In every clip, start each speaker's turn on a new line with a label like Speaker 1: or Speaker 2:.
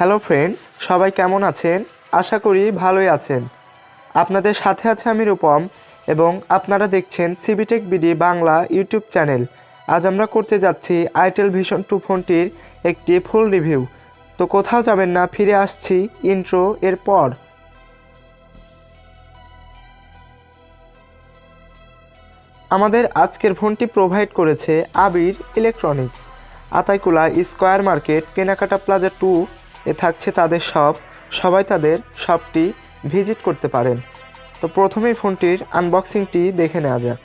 Speaker 1: Hello friends, সবাই কেমন আছেন? আশা করি ভালোই আছেন। আপনাদের সাথে আছে আমি রূপম এবং আপনারা দেখছেন সিবিটেক বিডি বাংলা ইউটিউব চ্যানেল। আজ আমরা করতে যাচ্ছি আইটেল ভিশন 2 ফোনটির একটি ফুল রিভিউ। তো কোথাও যাবেন না, ফিরে আসছি ইন্ট্রো এর পর। আমাদের আজকের ফোনটি প্রোভাইড করেছে আবির ইলেকট্রনিক্স। আতাইকুলা স্কয়ার মার্কেট কেনাকাটা প্লাজা 2 এ থাকছে তাদের শপ। সবাই তাদের শপটি ভিজিট করতে পারেন। তো প্রথমেই ফোনটির আনবক্সিংটি দেখে নেওয়া যাক।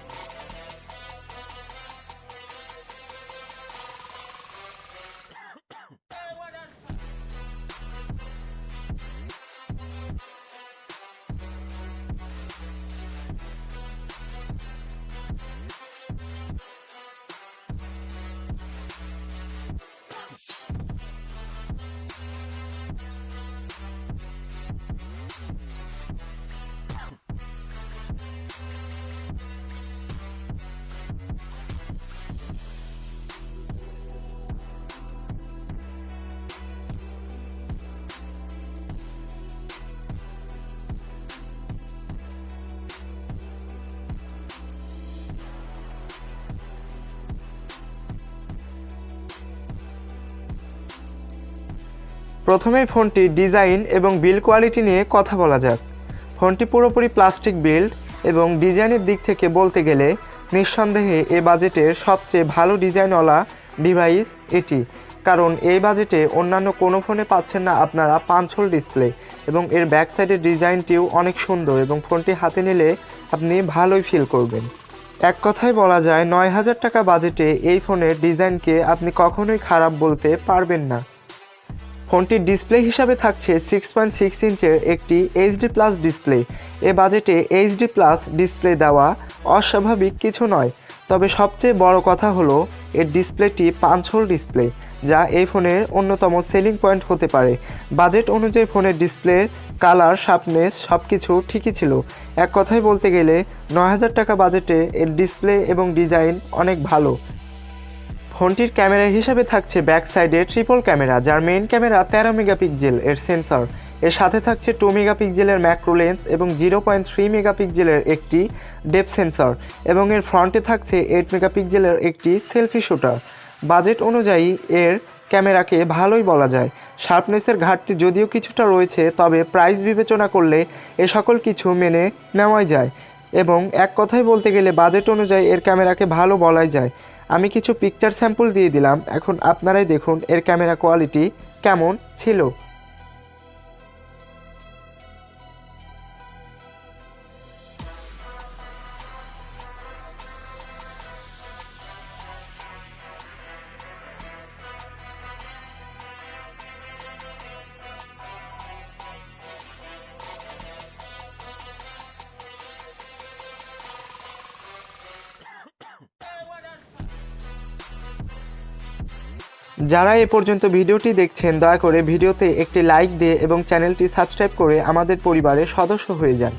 Speaker 1: প্রথমেই ফোনটির ডিজাইন এবং বিল্ড কোয়ালিটি নিয়ে কথা বলা যাক। ফোনটি পুরোপুরি প্লাস্টিক বিল্ড এবং ডিজাইনের দিক থেকে বলতে গেলে নিঃসন্দেহে এ বাজেটের সবচেয়ে ভালো ডিজাইনওয়ালা ডিভাইস এটি। কারণ এই বাজেটে অন্যান্য কোনো ফোনে পাচ্ছেন না আপনারা পাঁচ হোল ডিসপ্লে এবং এর ব্যাক সাইডের ডিজাইনটিও অনেক সুন্দর এবং ফোনটি হাতে নিলে আপনি ভালোই ফিল করবেন। এক কথায় বলা যায় ৯,০০০ টাকা বাজেটে এই ফোনের ডিজাইনকে আপনি কখনোই খারাপ বলতে পারবেন না। ফোনটির ডিসপ্লে হিসাবে থাকছে 6.6 ইঞ্চের একটি এইচডি প্লাস ডিসপ্লে। এ বাজেটে এইচডি প্লাস ডিসপ্লে দেওয়া অস্বাভাবিক কিছু নয়, তবে সবচেয়ে বড় কথা হলো এর ডিসপ্লেটি পাঁচ হোল ডিসপ্লে, যা এই ফোনের অন্যতম সেলিং পয়েন্ট হতে পারে। বাজেট অনুযায়ী ফোনের ডিসপ্লের কালার, শার্পনেস সব কিছু ঠিকই ছিল। এক কথায় বলতে গেলে ৯,০০০ টাকা বাজেটে এর ডিসপ্লে এবং ডিজাইন অনেক ভালো। ফোনটির ক্যামেরা হিসাবে থাকছে ব্যাক সাইডে ট্রিপল ক্যামেরা, যার মেইন ক্যামেরা 13 মেগাপিক্সেল এর সেন্সর। এর সাথে থাকছে 2 মেগাপিক্সেলের ম্যাক্রো লেন্স এবং 0.3 মেগাপিক্সেলের একটি ডেপথ সেন্সর এবং এর ফ্রন্টে থাকছে 8 মেগাপিক্সেলের একটি সেলফি শুটার। বাজেট অনুযায়ী এর ক্যামেরাকে ভালোই বলা যায়। শার্পনেসের ঘাটতি যদিও কিছুটা রয়েছে, তবে প্রাইস বিবেচনা করলে এ সকল কিছু মেনে নেওয়াই যায় এবং এক কথায় বলতে গেলে বাজেট অনুযায়ী এর ক্যামেরাকে ভালো বলাই যায়। আমি কিছু পিকচার স্যাম্পল দিয়ে দিলাম, এখন আপনারাই দেখুন এর ক্যামেরা কোয়ালিটি কেমন ছিল। যারা এ পর্যন্ত ভিডিওটি দেখছেন দয়া করে ভিডিওতে একটি লাইক দিয়ে এবং চ্যানেলটি সাবস্ক্রাইব করে আমাদের পরিবারের সদস্য হয়ে যান।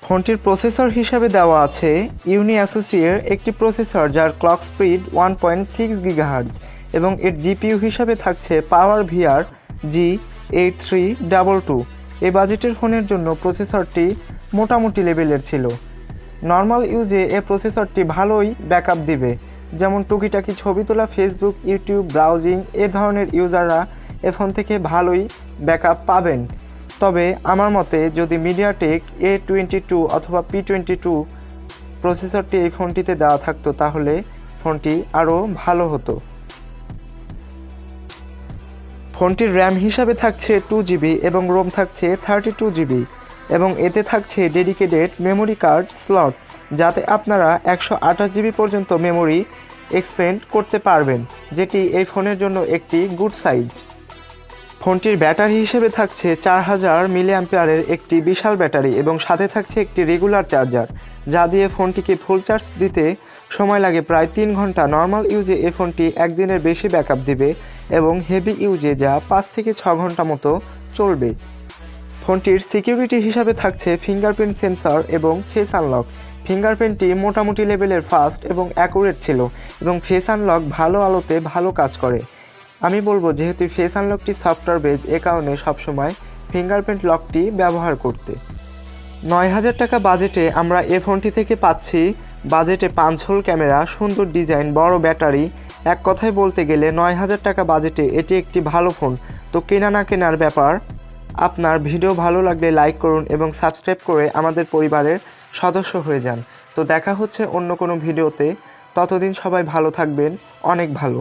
Speaker 1: ফোনটির প্রসেসর হিসাবে দেওয়া আছে ইউনি অ্যাসোসিয়ের একটি প্রসেসর, যার ক্লক স্পিড 1.6 গিগাহার্জ এবং এর জিপিইউ হিসাবে থাকছে পাওয়ার ভিআর G8322। এই বাজেটের ফোনের জন্য প্রসেসরটি মোটামুটি লেভেলের ছিল। নর্মাল ইউজে এ প্রসেসরটি ভালোই ব্যাকআপ দিবে, যেমন টুকিটাকি ছবি তোলা, ফেসবুক, ইউটিউব ব্রাউজিং এ ধরনের ইউজাররা এ ফোন থেকে ভালোই ব্যাকআপ পাবেন। তবে আমার মতে যদি মিডিয়াটেক A22 অথবা P22 প্রসেসরটি এই ফোনটিতে দেওয়া থাকতো তাহলে ফোনটি আরও ভালো হতো। ফোনটির র্যাম হিসাবে থাকছে 2GB এবং রোম থাকছে 32GB এবং এতে থাকছে ডেডিকেটেড মেমোরি কার্ড স্লট, যাতে আপনারা 128GB পর্যন্ত মেমোরি এক্সপেন্ড করতে পারবেন, যেটি এই ফোনের জন্য একটি গুড সাইড। ফোনটির ব্যাটারি হিসেবে থাকছে 4000 মিলিঅ্যাম্পিয়ারের একটি বিশাল ব্যাটারি এবং সাথে থাকছে একটি রেগুলার চার্জার, যা দিয়ে ফোনটিকে ফুল চার্জ দিতে সময় লাগে প্রায় 3 ঘন্টা। নর্মাল ইউজে এই ফোনটি একদিনের বেশি ব্যাকআপ দিবে এবং হেভি ইউজে যা 5 থেকে 6 ঘন্টা মতো চলবে। ফোনটির সিকিউরিটি হিসাবে থাকছে ফিঙ্গারপ্রিন্ট সেন্সর এবং ফেস আনলক। ফিঙ্গারপ্রিন্টটি মোটামুটি লেভেলের ফাস্ট এবং অ্যাকুরেট ছিল এবং ফেস আনলক ভালো আলোতে ভালো কাজ করে। আমি বলবো যেহেতু ফেস আনলকটি সফটওয়্যার বেজ, এ কারণে সবসময় ফিঙ্গারপ্রিন্ট লকটি ব্যবহার করতে। ৯,০০০ টাকা বাজেটে আমরা এই ফোনটি থেকে পাচ্ছি বাজেটে 5 হোল ক্যামেরা, সুন্দর ডিজাইন, বড় ব্যাটারি। এক কথায় বলতে গেলে ৯,০০০ টাকা বাজেটে এটি একটি ভালো ফোন। তো কেনা না কেনার ব্যাপার। আপনার ভিডিও ভালো লাগলে লাইক করুন এবং সাবস্ক্রাইব করে আমাদের পরিবারের সদস্য হয়ে যান। তো দেখা হচ্ছে অন্য কোনো ভিডিওতে। ততদিন সবাই ভালো থাকবেন, অনেক ভালো।